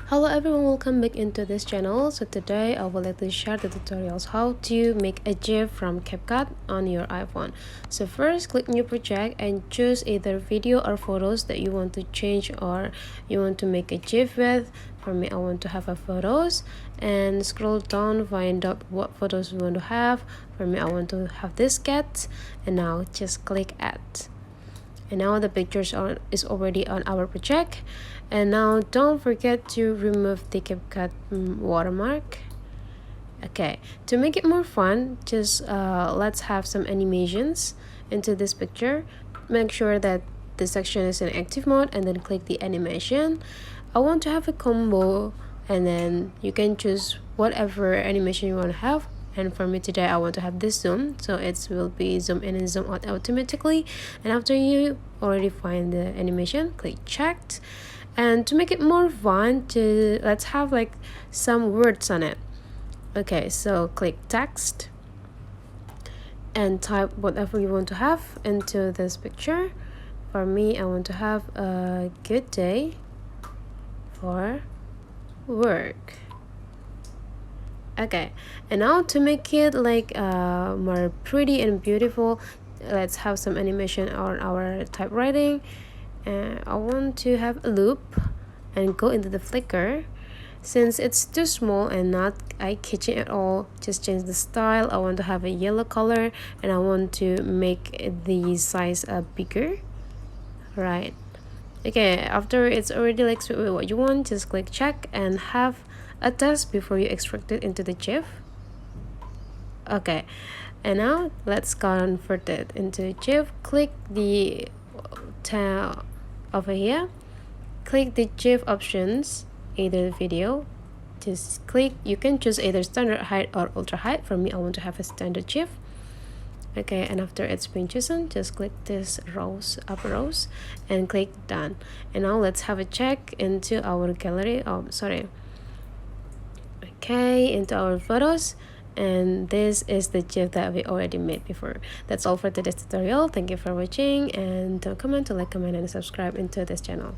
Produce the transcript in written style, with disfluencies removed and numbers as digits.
Hello everyone, welcome back into this channel. So today I would like to share the tutorials how to make a GIF from CapCut on your iPhone. So first, click new project and choose either video or photos that you want to change or you want to make a GIF with. For me, I want to have a photos, and scroll down, find out what photos you want to have. For me, I want to have this cat, and now just click add. And now the pictures is already on our project. And now don't forget to remove the CapCut watermark. Okay, to make it more fun, just let's have some animations into this picture. Make sure that the section is in active mode and then click the animation. I want to have a combo, and then you can choose whatever animation you want to have. And for me today, I want to have this zoom, so it will be zoom in and zoom out automatically. And after you already find the animation, click checked. And to make it more fun, let's have like some words on it. Okay, so click text and type whatever you want to have into this picture. For me, I want to have a good day for work. Okay, and now to make it like more pretty and beautiful, let's have some animation on our typewriting. I want to have a loop and go into the flicker. Since it's too small and not eye-catching at all, just change the style. I want to have a yellow color, and I want to make the size bigger. Right. Okay, after it's already like what you want, just click check and have a test before you extract it into the GIF. Okay, and now let's convert it into GIF. Click the tab over here, click the GIF options, either video, just click, you can choose either standard height or ultra height. For me, I want to have a standard GIF. Okay, and after it's been chosen, just click this up rows and click done. And now let's have a check into our gallery. Okay, into our photos, and this is the GIF that we already made before. That's all for today's tutorial. Thank you for watching, and don't comment to like, comment, and subscribe into this channel.